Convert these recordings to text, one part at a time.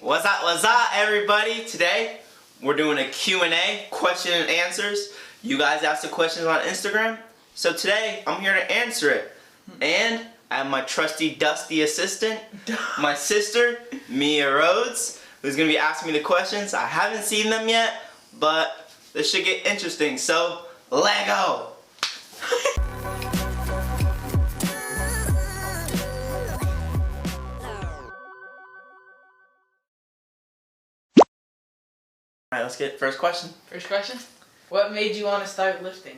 What's up, everybody? Today, we're doing a Q&A, question and answers. You guys asked the questions on Instagram, so today, I'm here to answer it. And I have my trusty, dusty assistant, my sister, Mia Rhodes, who's going to be asking me the questions. I haven't seen them yet, but this should get interesting, so let go! Alright, let's get first question. First question? What made you want to start lifting?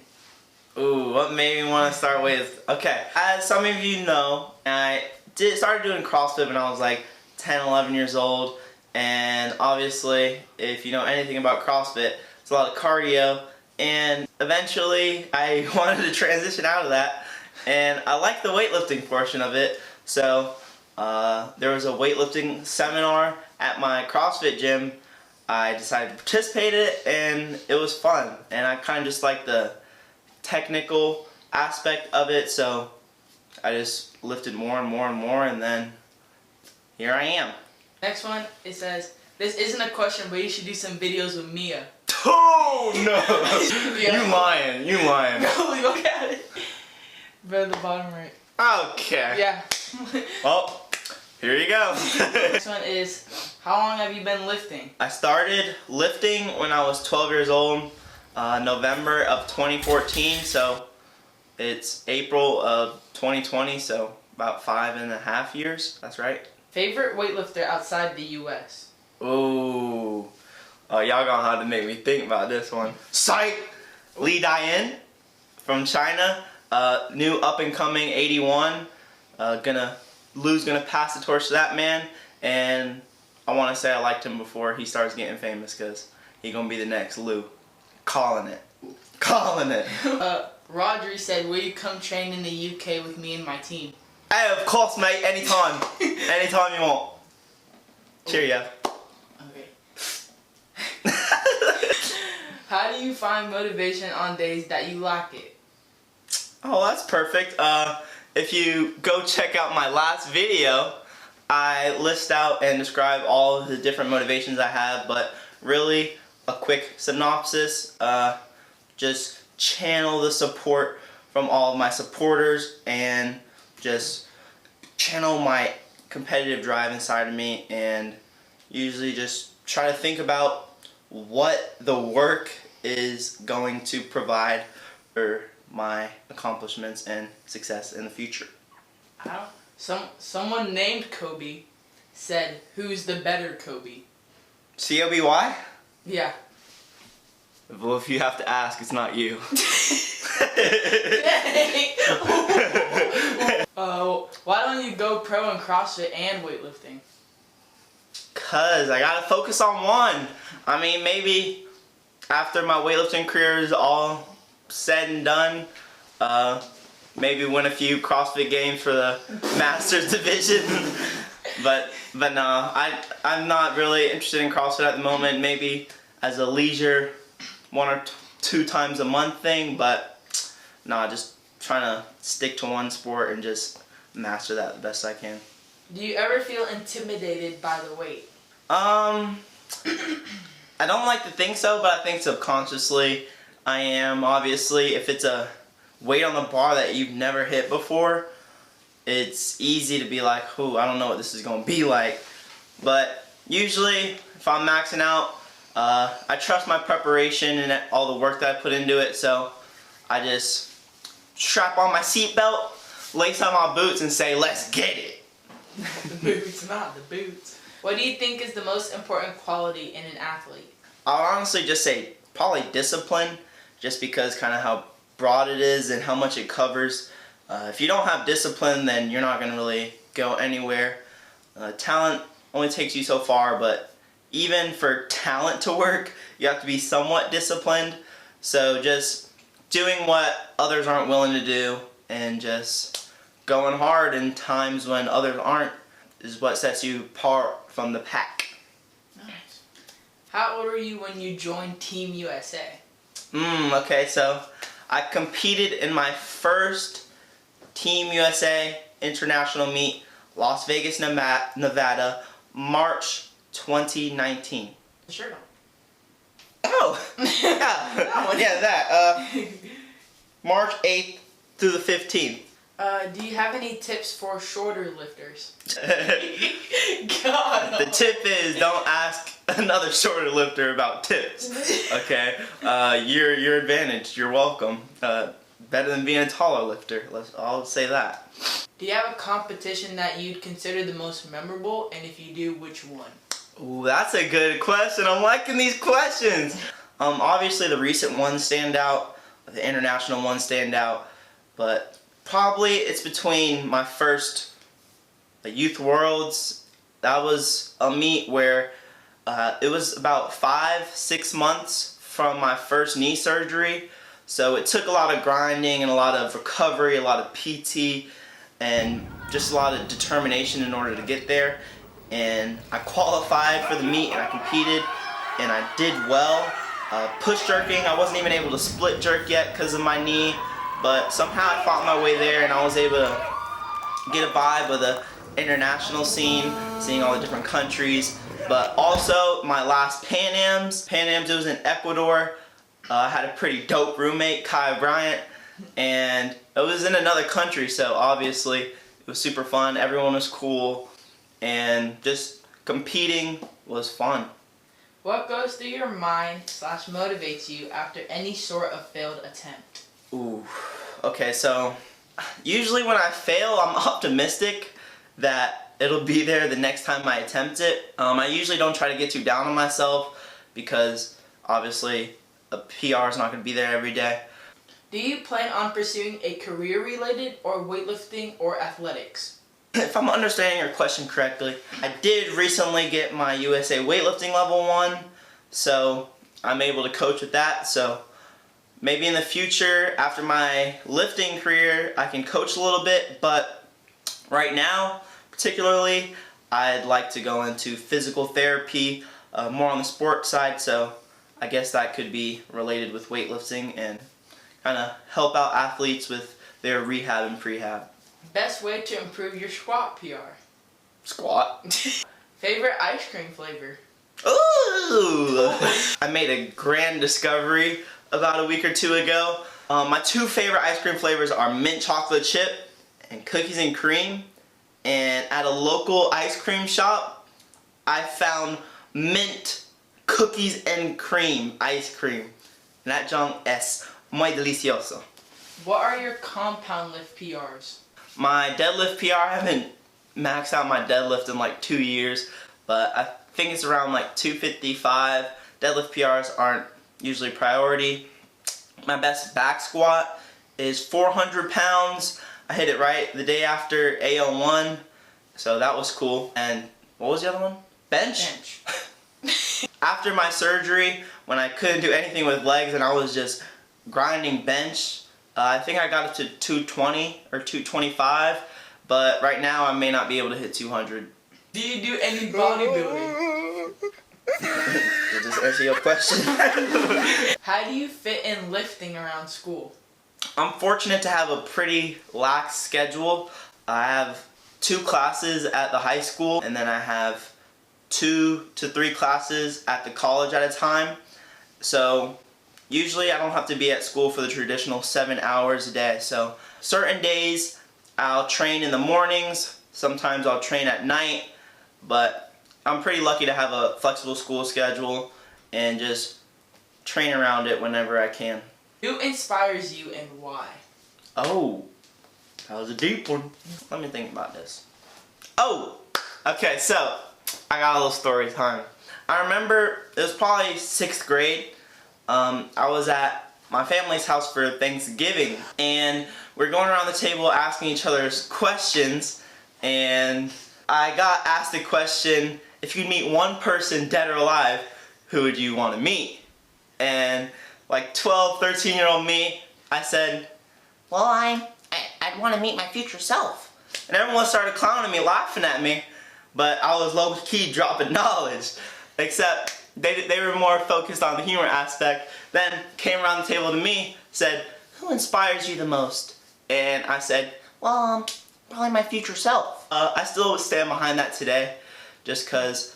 Ooh, what made me want to start with? Okay, as some of you know, I started doing CrossFit when I was like 10, 11 years old. And obviously, if you know anything about CrossFit, it's a lot of cardio. And eventually, I wanted to transition out of that. And I like the weightlifting portion of it. So, there was a weightlifting seminar at my CrossFit gym. I decided to participate in it, and it was fun. And I kind of just like the technical aspect of it, so I just lifted more and more and more, and then here I am. Next one, it says, this isn't a question, but you should do some videos with Mia. Oh no! Yeah. You lying. No, look at it. Right at the bottom right. Okay. Yeah. Well, here you go. Next one is, how long have you been lifting? I started lifting when I was 12 years old, November of 2014, so it's April of 2020, so about 5.5 years, that's right. Favorite weightlifter outside the US? Ooh. Y'all gonna have to make me think about this one. Psych! Li Dayan from China, new up-and-coming 81, gonna pass the torch to that man, and I want to say I liked him before he starts getting famous, because he gonna be the next Lou. Calling it. Rodri said, will you come train in the UK with me and my team? Hey, of course, mate. Anytime. Anytime you want. Cheerio. Okay. How do you find motivation on days that you lack it? Oh, that's perfect. If you go check out my last video, I list out and describe all of the different motivations I have, but really a quick synopsis, just channel the support from all of my supporters and just channel my competitive drive inside of me, and usually just try to think about what the work is going to provide for my accomplishments and success in the future. Someone named Kobe said, who's the better Kobe? COBY? Yeah. Well, if you have to ask, it's not you. Why don't you go pro in CrossFit and weightlifting? Cause I gotta focus on one. I mean, maybe after my weightlifting career is all said and done, maybe win a few CrossFit games for the Masters division. but no, I'm not really interested in CrossFit at the moment. Maybe as a leisure, 1 or 2 times a month thing, but nah, just trying to stick to one sport and just master that the best I can. Do you ever feel intimidated by the weight? I don't like to think so, but I think subconsciously I am. Obviously, if it's a weight on the bar that you've never hit before, it's easy to be like, ooh, I don't know what this is going to be like. But usually, if I'm maxing out, I trust my preparation and all the work that I put into it, so I just strap on my seatbelt, lace on my boots, and say, let's get it. The boots, not the boots. What do you think is the most important quality in an athlete? I'll honestly just say probably discipline, just because kind of how broad it is and how much it covers. If you don't have discipline, then you're not going to really go anywhere. Talent only takes you so far, but even for talent to work, you have to be somewhat disciplined. So just doing what others aren't willing to do and just going hard in times when others aren't is what sets you apart from the pack. Nice. How old were you when you joined Team USA? Okay, so I competed in my first Team USA international meet, Las Vegas, Nevada, March 2019. Sure. Oh, yeah, that. March 8th through the 15th. Do you have any tips for shorter lifters? God. The tip is don't ask another shorter lifter about tips. Okay, your advantage. You're welcome. Better than being a taller lifter. I'll say that. Do you have a competition that you'd consider the most memorable, and if you do, which one? Ooh, that's a good question. I'm liking these questions. Obviously the recent ones stand out. The international ones stand out, but probably it's between my first Youth Worlds. That was a meet where it was about 5-6 months from my first knee surgery. So it took a lot of grinding and a lot of recovery, a lot of PT, and just a lot of determination in order to get there. And I qualified for the meet and I competed and I did well. Push jerking, I wasn't even able to split jerk yet because of my knee, but somehow I fought my way there and I was able to get a vibe of the international scene, seeing all the different countries. But also my last Pan Ams, it was in Ecuador. I had a pretty dope roommate, Kai Bryant, and it was in another country, so obviously it was super fun. Everyone was cool, and just competing was fun. What goes through your mind / motivates you after any sort of failed attempt? Ooh, okay, so usually when I fail, I'm optimistic that it'll be there the next time I attempt it. I usually don't try to get too down on myself because obviously a PR is not going to be there every day. Do you plan on pursuing a career-related or weightlifting or athletics? If I'm understanding your question correctly, I did recently get my USA weightlifting level 1, so I'm able to coach with that. So maybe in the future, after my lifting career, I can coach a little bit, but right now, particularly, I'd like to go into physical therapy, more on the sport side, so I guess that could be related with weightlifting and kind of help out athletes with their rehab and prehab. Best way to improve your squat PR? Squat. Favorite ice cream flavor? Ooh! I made a grand discovery about a week or two ago. My 2 favorite ice cream flavors are mint chocolate chip and cookies and cream. And at a local ice cream shop, I found mint cookies and cream ice cream. And that junk es muy delicioso. What are your compound lift PRs? My deadlift PR, I haven't maxed out my deadlift in like 2 years, but I think it's around like 255. Deadlift PRs aren't usually priority. My best back squat is 400 pounds. I hit it right the day after AL1, so that was cool. And what was the other one? Bench. After my surgery, when I couldn't do anything with legs and I was just grinding bench, I think I got up to 220 or 225, but right now I may not be able to hit 200. Do you do any bodybuilding? Did this answer your question? How do you fit in lifting around school? I'm fortunate to have a pretty lax schedule. I have 2 classes at the high school, and then I have 2 to 3 classes at the college at a time. So usually I don't have to be at school for the traditional 7 hours a day. So certain days I'll train in the mornings, sometimes I'll train at night, but I'm pretty lucky to have a flexible school schedule and just train around it whenever I can. Who inspires you and why? Oh, that was a deep one. Let me think about this. Oh, okay, so I got a little story time. I remember it was probably 6th grade. I was at my family's house for Thanksgiving, and we're going around the table asking each other's questions, and I got asked the question, if you meet one person dead or alive, who would you want to meet? And like 12, 13-year-old me, I said, well, I'd want to meet my future self. And everyone started clowning me, laughing at me, but I was low-key dropping knowledge, except they were more focused on the humor aspect. Then came around the table to me, said, who inspires you the most? And I said, well, probably my future self. I still stand behind that today. just because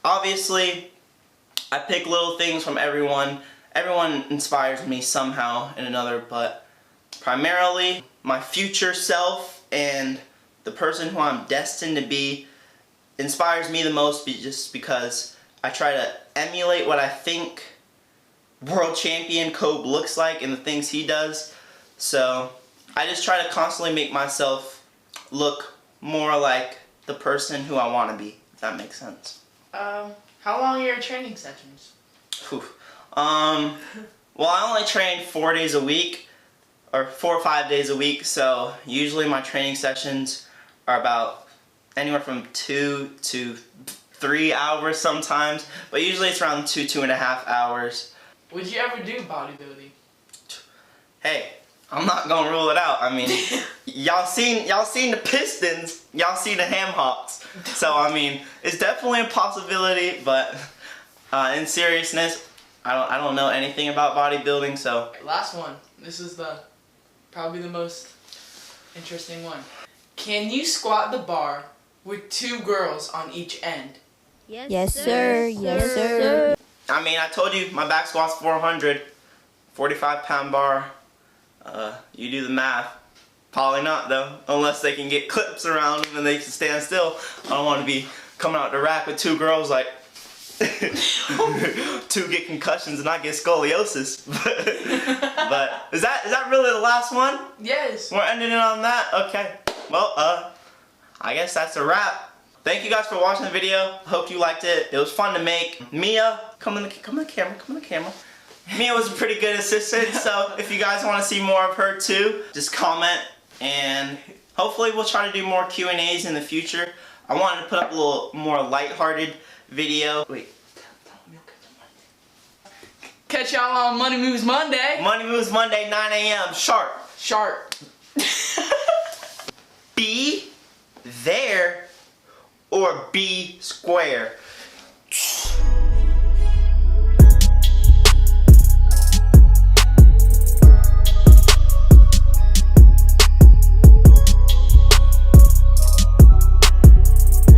obviously I pick little things from everyone. Everyone inspires me somehow and another, but primarily my future self and the person who I'm destined to be inspires me the most just because I try to emulate what I think world champion COBY looks like and the things he does. So I just try to constantly make myself look more like the person who I want to be, if that makes sense. How long are your training sessions? Whew. Well, I only train 4 days a week, or 4 or 5 days a week, so usually my training sessions are about anywhere from 2 to 3 hours sometimes, but usually it's around 2.5 hours. Would you ever do bodybuilding? Hey, I'm not gonna rule it out. I mean, y'all seen the Pistons, y'all seen the Ham Hocks, so I mean, it's definitely a possibility. But in seriousness, I don't know anything about bodybuilding, so. Last one. This is probably the most interesting one. Can you squat the bar with 2 girls on each end? Yes, sir. Yes, sir. I mean, I told you my back squat's 400, 45-pound bar. You do the math. Probably not though, unless they can get clips around them and they can stand still. I don't want to be coming out the rack with 2 girls like 2 get concussions and I get scoliosis. But is that really the last one? Yes. We're ending it on that. Okay. Well, I guess that's a wrap. Thank you guys for watching the video. Hope you liked it. It was fun to make. Mia, come on the camera. Mia was a pretty good assistant, so if you guys want to see more of her too, just comment, and hopefully we'll try to do more Q&As in the future. I wanted to put up a little more lighthearted video. Wait. Catch y'all on Money Moves Monday. Money Moves Monday, 9 a.m. sharp. Be there or be square.